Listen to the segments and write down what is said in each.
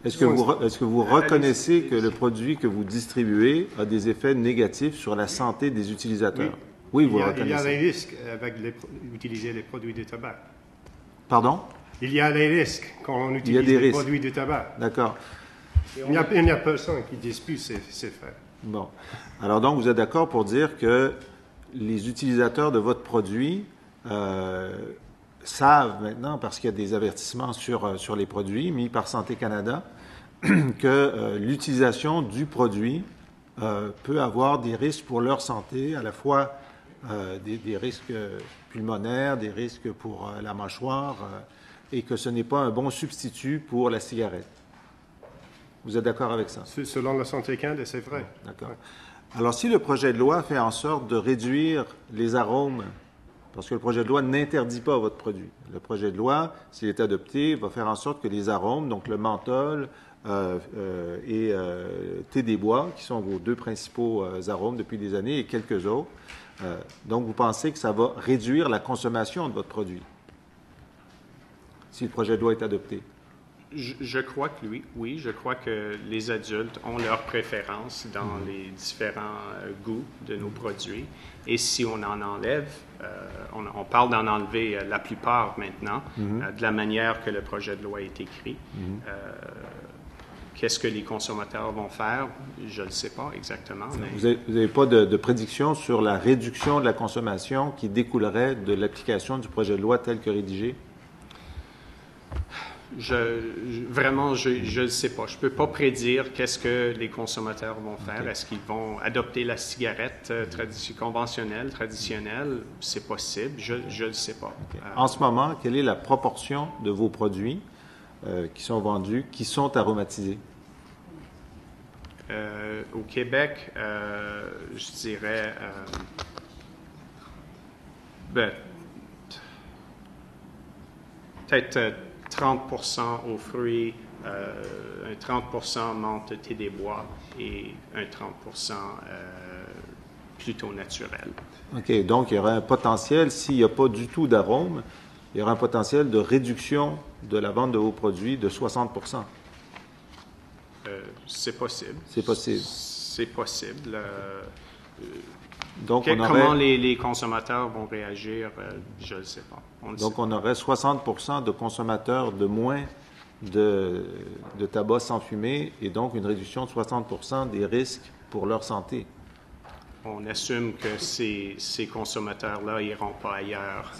Est-ce que vous reconnaissez que le produit que vous distribuez a des effets négatifs sur la santé des utilisateurs? Oui, vous le reconnaissez. Il y a des risques avec utiliser les produits de tabac. Pardon? Il y a des risques quand on utilise les produits de tabac. D'accord. Il n'y a personne qui dispute ces faits. Bon. Alors donc, vous êtes d'accord pour dire que les utilisateurs de votre produit savent maintenant, parce qu'il y a des avertissements sur les produits mis par Santé Canada, que l'utilisation du produit peut avoir des risques pour leur santé, à la fois des risques pulmonaires, des risques pour la mâchoire, et que ce n'est pas un bon substitut pour la cigarette. Vous êtes d'accord avec ça? Selon la Santé Canada, c'est vrai. D'accord. Alors, si le projet de loi fait en sorte de réduire les arômes, parce que le projet de loi n'interdit pas votre produit. Le projet de loi, s'il est adopté, va faire en sorte que les arômes, donc le menthol et thé des bois, qui sont vos deux principaux arômes depuis des années, et quelques autres, donc vous pensez que ça va réduire la consommation de votre produit, si le projet de loi est adopté? Je crois que oui. Je crois que les adultes ont leurs préférences dans les différents goûts de nos produits. Et si on en enlève, on parle d'en enlever la plupart maintenant, de la manière que le projet de loi est écrit. Qu'est-ce que les consommateurs vont faire? Je ne le sais pas exactement. Mais... Vous n'avez pas de prédiction sur la réduction de la consommation qui découlerait de l'application du projet de loi tel que rédigé? Vraiment, je ne sais pas. Je ne peux pas prédire qu'est-ce que les consommateurs vont faire. Okay. Est-ce qu'ils vont adopter la cigarette conventionnelle, traditionnelle? C'est possible. Je ne le sais pas. Okay. En ce moment, quelle est la proportion de vos produits qui sont vendus, qui sont aromatisés? Au Québec, je dirais... peut-être 30% aux fruits, un 30% menthe thé des bois et un 30% plutôt naturel. OK. Donc, il y aura un potentiel, s'il n'y a pas du tout d'arôme, il y aura un potentiel de réduction de la vente de vos produits de 60%. C'est possible. C'est possible. C'est possible. Donc, comment les consommateurs vont réagir, je ne sais pas. On aurait 60% de consommateurs de moins de tabac sans fumer et donc une réduction de 60% des risques pour leur santé. On assume que ces consommateurs-là n'iront pas ailleurs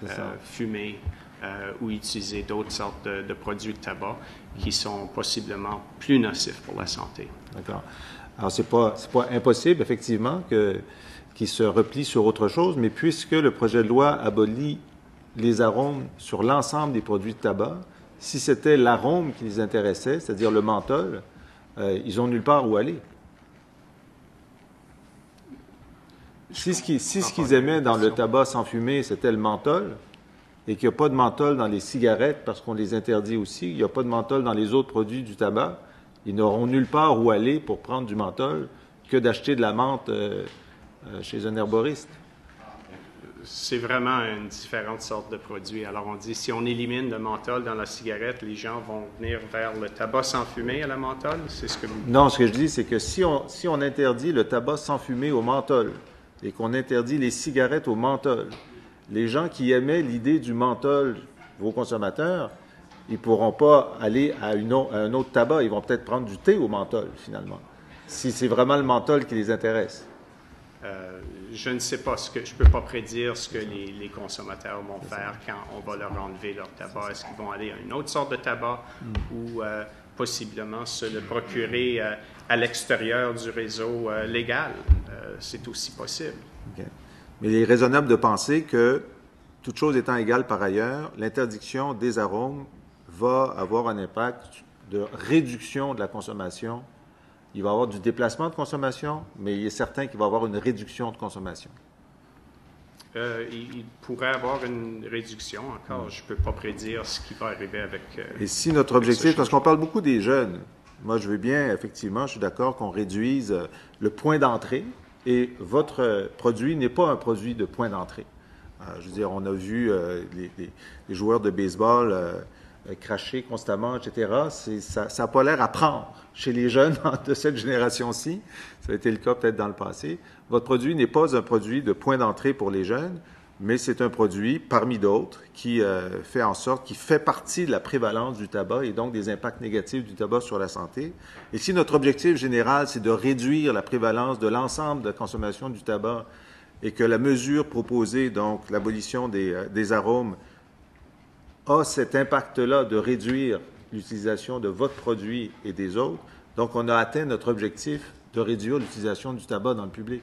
fumer ou utiliser d'autres sortes de produits de tabac qui sont possiblement plus nocifs pour la santé. D'accord. Alors, c'est pas impossible, effectivement, qu'ils se replient sur autre chose, mais puisque le projet de loi abolit les arômes sur l'ensemble des produits de tabac, si c'était l'arôme qui les intéressait, c'est-à-dire le menthol, ils n'ont nulle part où aller. Si ce qu'ils aimaient dans le tabac sans fumer, c'était le menthol, et qu'il n'y a pas de menthol dans les cigarettes parce qu'on les interdit aussi, il n'y a pas de menthol dans les autres produits du tabac, ils n'auront nulle part où aller pour prendre du menthol que d'acheter de la menthe chez un herboriste. C'est vraiment une différente sorte de produit. Alors on dit, si on élimine le menthol dans la cigarette, les gens vont venir vers le tabac sans fumée à la menthol? C'est ce que vous... Non, ce que je dis, c'est que si on interdit le tabac sans fumée au menthol et qu'on interdit les cigarettes au menthol, les gens qui aimaient l'idée du menthol, vos consommateurs, ils ne pourront pas aller à un autre tabac. Ils vont peut-être prendre du thé au menthol, finalement, si c'est vraiment le menthol qui les intéresse. Je ne sais pas je ne peux pas prédire ce que les consommateurs vont faire quand on va leur enlever leur tabac. Est-ce qu'ils vont aller à une autre sorte de tabac ou possiblement se le procurer à l'extérieur du réseau légal? C'est aussi possible. Okay. Mais il est raisonnable de penser que, toute chose étant égale par ailleurs, l'interdiction des arômes va avoir un impact de réduction de la consommation. Il va y avoir du déplacement de consommation, mais il est certain qu'il va y avoir une réduction de consommation. Il pourrait y avoir une réduction encore. Je ne peux pas prédire ce qui va arriver avec... Et si notre objectif, parce qu'on parle beaucoup des jeunes, moi je veux bien, effectivement, je suis d'accord qu'on réduise le point d'entrée, et votre produit n'est pas un produit de point d'entrée. Je veux dire, on a vu les joueurs de baseball cracher constamment, etc., ça n'a pas l'air à prendre chez les jeunes de cette génération-ci. Ça a été le cas peut-être dans le passé. Votre produit n'est pas un produit de point d'entrée pour les jeunes, mais c'est un produit parmi d'autres qui fait en sorte, qui fait partie de la prévalence du tabac et donc des impacts négatifs du tabac sur la santé. Et si notre objectif général, c'est de réduire la prévalence de l'ensemble de la consommation du tabac et que la mesure proposée, donc l'abolition des arômes, a cet impact-là de réduire l'utilisation de votre produit et des autres, donc on a atteint notre objectif de réduire l'utilisation du tabac dans le public.